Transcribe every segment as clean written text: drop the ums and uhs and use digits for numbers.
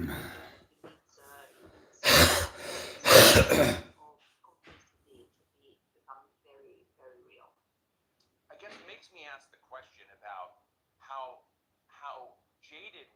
It leads of complicity to become very, very real. I guess it makes me ask the question about how jaded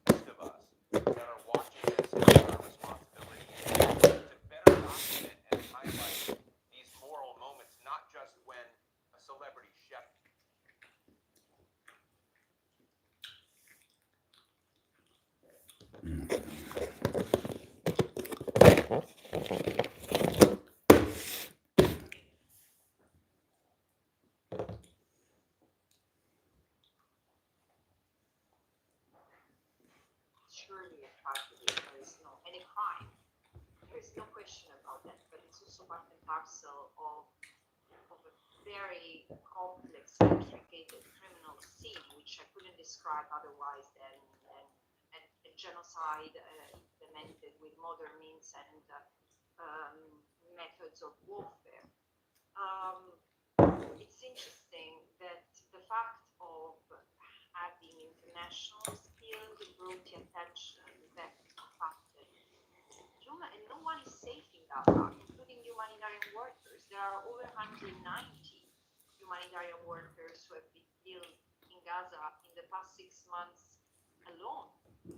most of us that are watching this have our responsibility to better document and highlight these moral moments, not just when a celebrity chef. Surely a tragedy. There is no any crime. There is no question about that. But it's also part and parcel of a very complex, intricate criminal scene, which I couldn't describe otherwise than a genocide implemented with modern means and methods of warfare. Um, it's interesting that the fact of having international skilled brought the attention back to the fact that and no one is safe in Gaza, including humanitarian workers. There are over 190 humanitarian workers who have been killed in Gaza in the past 6 months alone.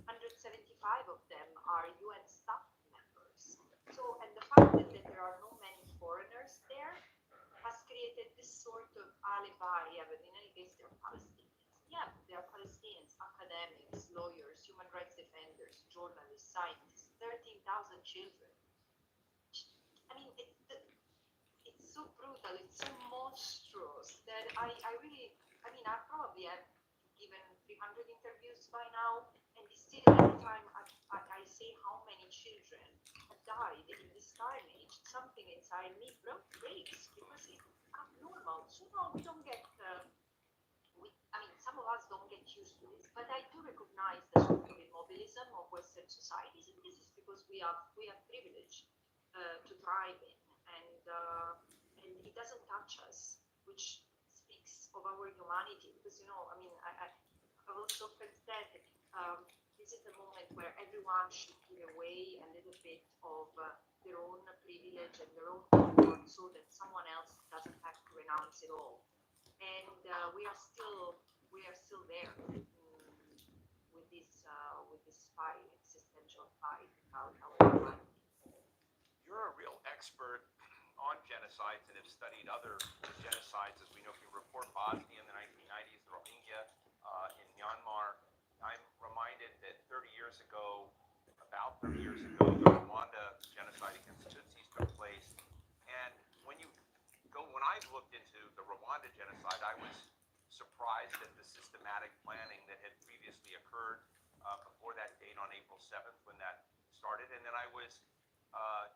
175 of them are UN staff members. So, and the fact that there are no many foreigners there has created this sort of alibi. Yeah, but in any case, they're Palestinians. Yeah, they are Palestinians, academics, lawyers, human rights defenders, journalists, scientists, 13,000 children. I mean, it's so brutal, it's so monstrous that I really, I mean, I probably have given 300 interviews by now, and still every time I say how many children have died in this carnage, something inside me breaks because it's abnormal. So no, we don't get, I mean, some of us don't get used to this, but I do recognize the sort of immobilism of Western societies, and this is because we have privilege to thrive in, and it doesn't touch us, which speaks of our humanity. Because I mean, I've also often said this is the moment where everyone should give away a little bit of their own privilege and their own comfort, so that someone else doesn't have to renounce it all. And we are still there with this fight, existential fight about our humanity. You're a real expert on genocides and have studied other genocides, as we know from your report, Bosnia in the 1990s, the Rohingya in Myanmar. I'm reminded that about 30 years ago, the Rwanda genocide against Tutsis took place. And when I looked into the Rwanda genocide, I was surprised at the systematic planning that had previously occurred before that date on April 7th when that started. And then I was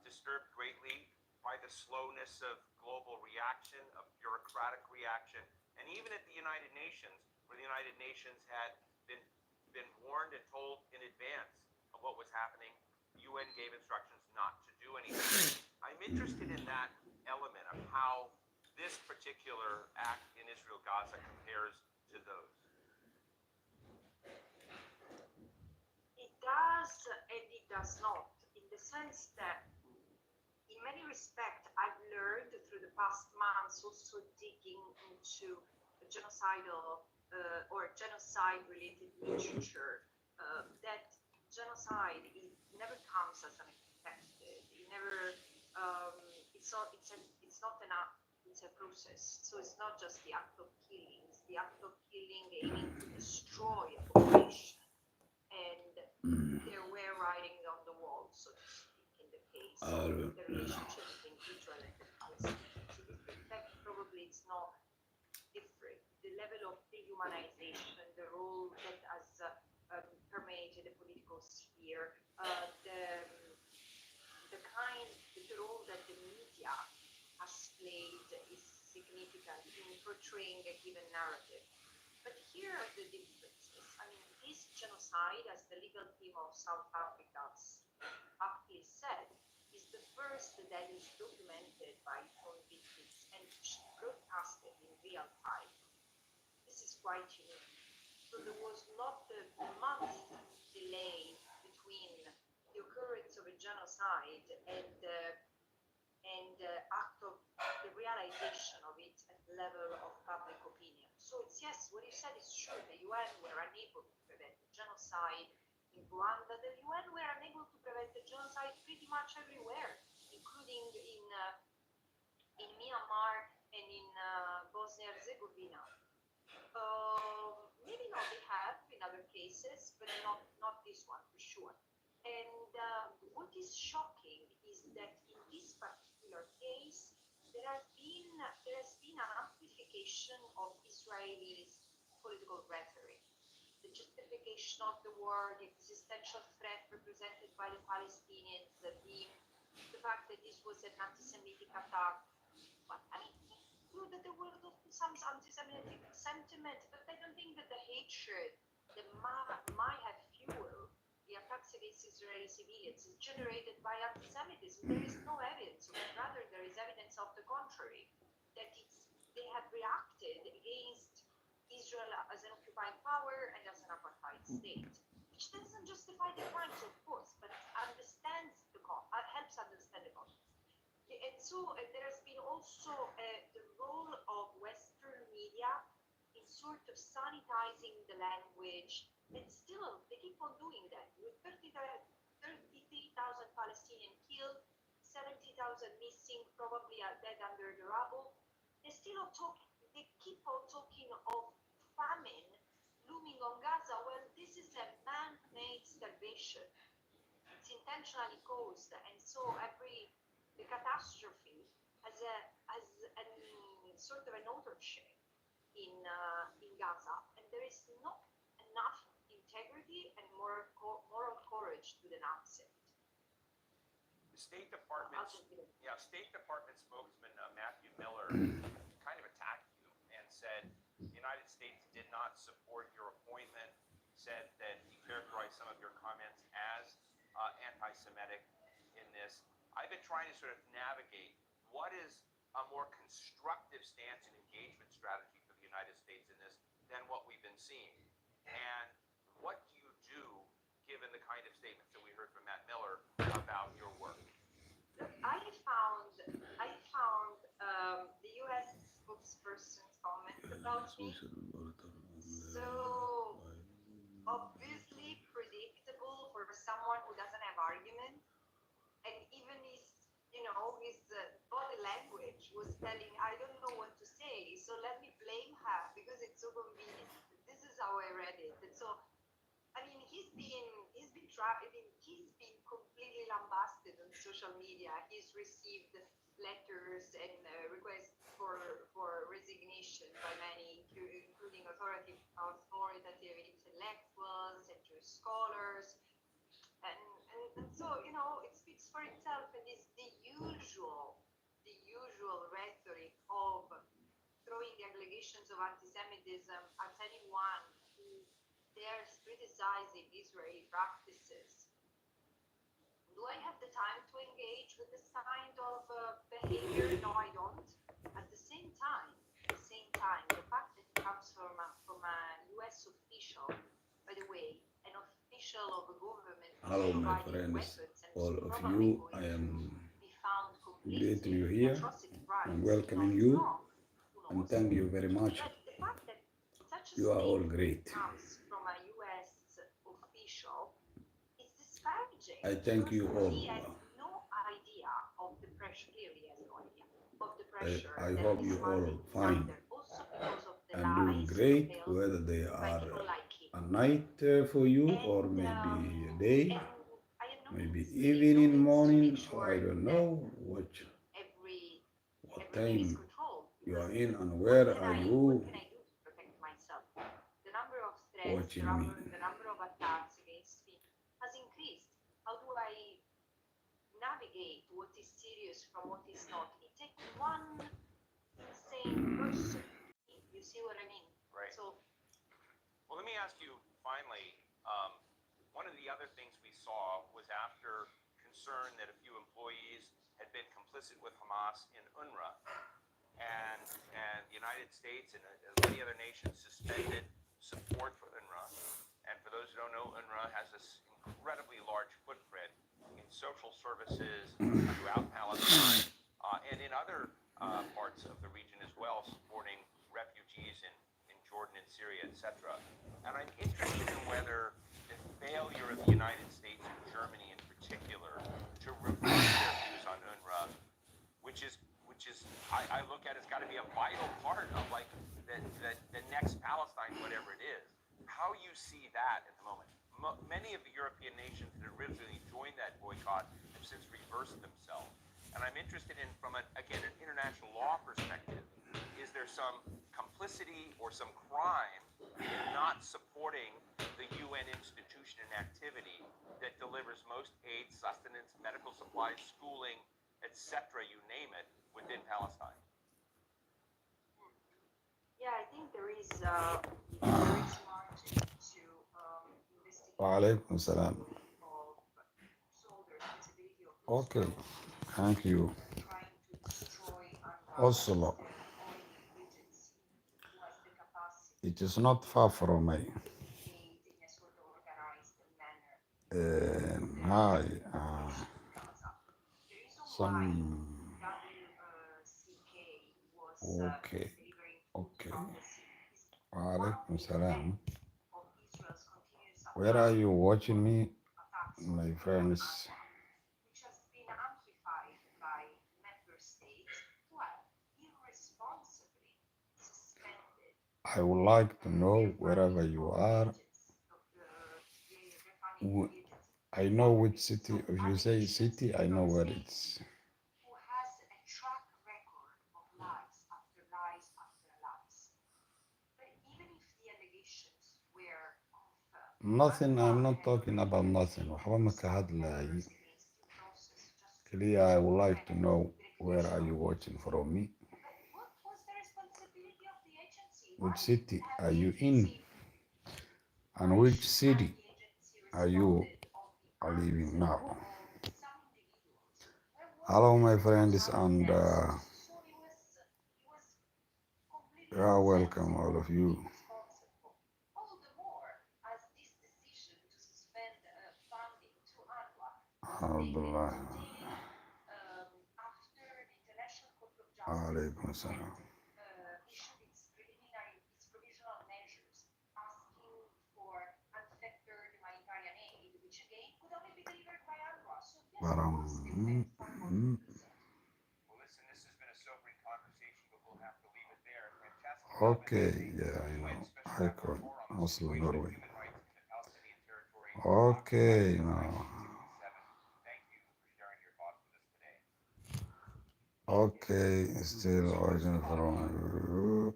disturbed greatly by the slowness of global reaction, of bureaucratic reaction, and even at the United Nations, where the United Nations had been warned and told in advance of what was happening. The UN gave instructions not to do anything. I'm interested in that element of how this particular act in Israel Gaza compares to those. It does and it does not, in the sense that in many respects, I've learned through the past months also digging into genocidal or genocide-related literature that genocide never comes as unexpected. It never. It's not an act. It's a process. So it's not just the act of killing. It's the act of killing aiming to destroy a population. And there were writing on the wall, so to speak, in the case of the relationship between Israel and the Palestinians. In this respect, probably it's not different. The level of dehumanization, the role that has permeated the political sphere, the role that the media has played is significant in portraying a given narrative. But here are the differences. I mean, this genocide, as the legal team of South Africa aptly said, is the first that is documented by real time. This is quite unique. So there was not a month delay between the occurrence of a genocide and the act of the realization of it at the level of public opinion. So it's yes, what you said is true. The UN were unable to prevent the genocide in Rwanda. The UN were unable to prevent the genocide pretty much everywhere, including in Myanmar and in Bosnia and Herzegovina. Maybe not they have in other cases, but not this one for sure. And what is shocking is that in this particular case, there has been an amplification of Israelis' political rhetoric, the justification of the war, the existential threat represented by the Palestinians, the fact that this was an anti-Semitic attack. But I mean, true that there were some anti-Semitic sentiment, but I don't think that the hatred that might have fueled the attacks against Israeli civilians is generated by anti-Semitism. There is no evidence of it. Rather, there is evidence of the contrary, that they have reacted against Israel as an occupying power and as an apartheid state, which doesn't justify the crimes, of course, but helps understand the context. And so there has been also the role of Western media in sort of sanitizing the language, and still they keep on doing that. With 33,000 Palestinians killed, 70,000 missing, probably are dead under the rubble, they keep on talking of famine looming on Gaza. Well, this is a man-made starvation. It's intentionally caused, and so the catastrophe has sort of an authorship in Gaza, and there is not enough integrity and moral courage to denounce it. The State Department spokesman Matthew Miller kind of attacked you and said the United States did not support your appointment, said that he characterized some of your comments as anti-Semitic in this. I've been trying to sort of navigate what is a more constructive stance and engagement strategy for the United States in this than what we've been seeing. And what do you do given the kind of statements that we heard from Matt Miller about your work? I found the U.S. spokesperson's comments about me so obviously predictable for someone who doesn't have argument, and even his body language was telling, I don't know what to say, so let me blame her because it's so convenient. This is how I read it. And so, I mean, he's been completely lambasted on social media. He's received letters and requests for resignation by many, including authoritative intellectuals and Jewish scholars. And so, it speaks for itself, and it's the usual rhetoric of throwing the allegations of anti-Semitism at anyone who dares criticizing Israeli practices. Do I have the time to engage with this kind of behavior? No, I don't. At the same time, the fact that it comes from a U.S. official, by the way, an official of a government. Hello, my friends, all of you. I am greeting you here and welcoming you, and thank you very much. You are all great. I thank you all. I hope you all fine and doing great, whether they are a night for you or maybe a day, maybe evening, morning, or I don't know what time you are in and where are you watching me. The number of attacks against me has increased. How do I navigate what is serious from what is not? It takes one insane person. You see what I mean? Right. So, well, let me ask you finally, one of the other things we saw was after concern that a few employees had been complicit with Hamas in UNRWA, and the United States and many other nations suspended support for UNRWA. And for those who don't know, UNRWA has this incredibly large footprint in social services throughout Palestine and in other parts of the region as well, supporting refugees in Jordan and Syria, etc. And I'm interested in whether the failure of the United States and Germany in particular to reverse their views on UNRWA, which is I look at it's got to be a vital part of like the next Palestine, whatever it is. How you see that at the moment? Many of the European nations that originally joined that boycott have since reversed themselves. And I'm interested in, from an international law perspective, is there some complicity or some crime in not supporting the UN institution and activity that delivers most aid, sustenance, medical supplies, schooling, etc., you name it, within Palestine? Yeah, I think there is margin to investigate وعليكم السلام. of soldiers' visibility of Okay, those thank you. trying to destroy Oslo. the only agency who has the capacity It is not far from me. to communicate in a sort of organized manner Hi. Gaza. The reason why Some. WCK was Okay. delivering Okay. from the sea is وعليكم السلام. of Israel's continuous Where are you watching me, attacks my on friends? which has been amplified by member states who have irresponsibly suspended I would like to know wherever you are. I know which city. If you say city, I know where it's. who has a track record of lies after lies after lies. But even if the allegations were confirmed, Nothing. I'm not talking about nothing. waxba ma ka hadlayo. Clear, I would like to know where are you watching from me? what was the responsibility of the agency? Which city are you in? And which city are you living now? Hello, my friends, and you are welcome, all of you. All the more as this decision to suspend funding to Alhamdulillah. after the International Court of Justice Alaikum salam. issued its provisional measures asking for unfettered humanitarian aid, which again could only be delivered by UNRWA. So yes, But, it was effect for most concerned. Well, listen, this has been a sobering conversation, but we'll have to leave it there. Fantastic. okay, yeah, I know. I could. Oslo, Norway. Okay, now. Thank you for sharing your thoughts with us today. Okay, still watching from you.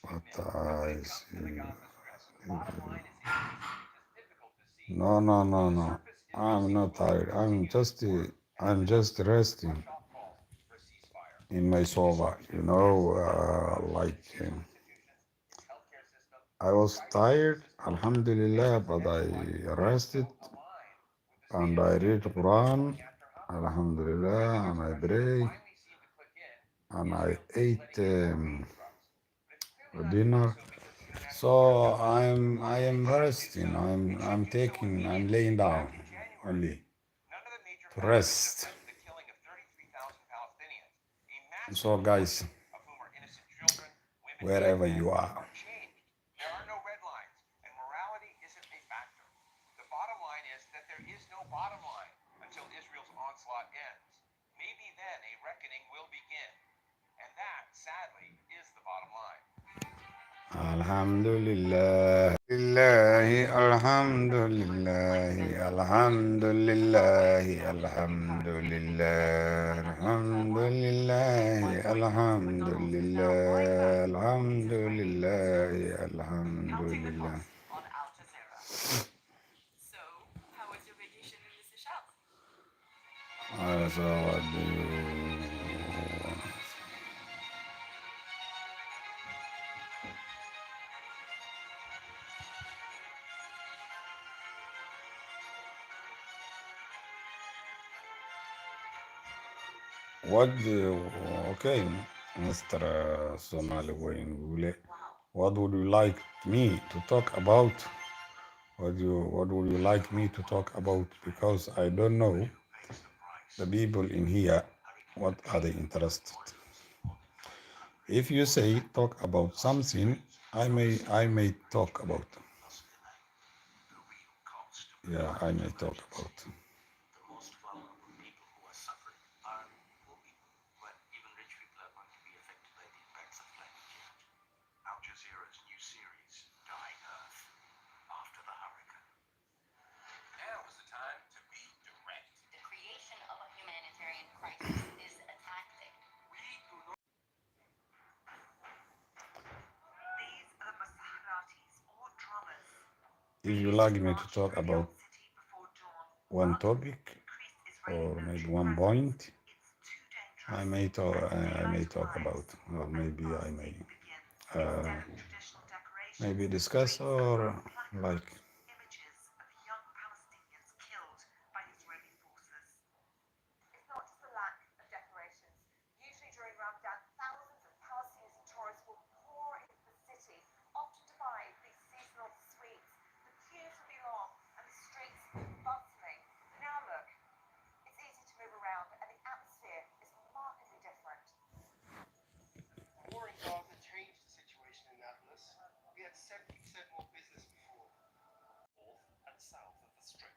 But I see. No, no, no, no. I'm not tired. I'm just resting in my sofa. You know, like I was tired, Alhamdulillah, but I rested and I read Quran, Alhamdulillah, and I pray and I ate dinner. So I am resting. I'm laying down only to rest. So guys, wherever you are, there are no red lines, and morality isn't a factor. The bottom line is that there is no bottom line until Israel's onslaught ends. Maybe then a reckoning will begin, and that, sadly, is the bottom line. Alhamdulillah, Alhamdulillah, Alhamdulillah, Alhamdulillah, Alhamdulillah, Alhamdulillah, Alhamdulillah, Alhamdulillah. So, how was your vacation in the Seychelles? So what do you? What do you? Okay. Mr. Somali Wayne Gule. What would you like me to talk about? What would you like me to talk about? Because I don't know the people in here, what are they interested? If you say talk about something, I may talk about. Yeah, I may talk about. Now is the time to be direct. The creation of a humanitarian crisis is a tactic. These are the Masahratis or drummers. If you like me to talk about City before dawn. one topic Increased Israeli or maybe military one presence. point, It's too dangerous. I may talk about, or maybe I may maybe discuss or like. Images of young Palestinians killed by Israeli forces. It's not just the lack of decorations. Usually during Ramadan, thousands of Palestinians and tourists will pour into the city, often to buy these seasonal sweets. The queues will be long and the streets bustling. Now look, it's easy to move around and the atmosphere is markedly different. The war in Gaza changed the situation in Nablus. We had 70% more business before. North and south of the Strip.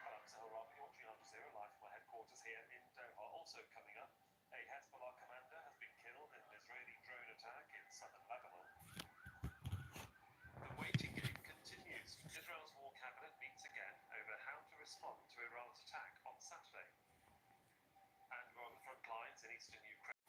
I'm Zahra, you're watching Al Jazeera live from our headquarters here in Doha. Also coming up, a Hezbollah commander has been killed in an Israeli drone attack in southern Lebanon. The waiting game continues. Israel's war cabinet meets again over how to respond to Iran's attack on Saturday. And we're on the front lines in eastern Ukraine.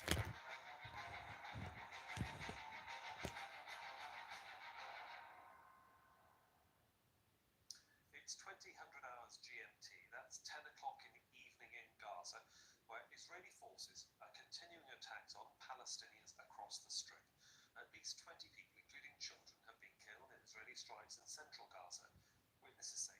It's 2000 hours GMT, that's 10 o'clock in the evening in Gaza, where Israeli forces are continuing attacks on Palestinians across the Strip. At least 20 people, including children, have been killed in Israeli strikes in central Gaza. Witnesses say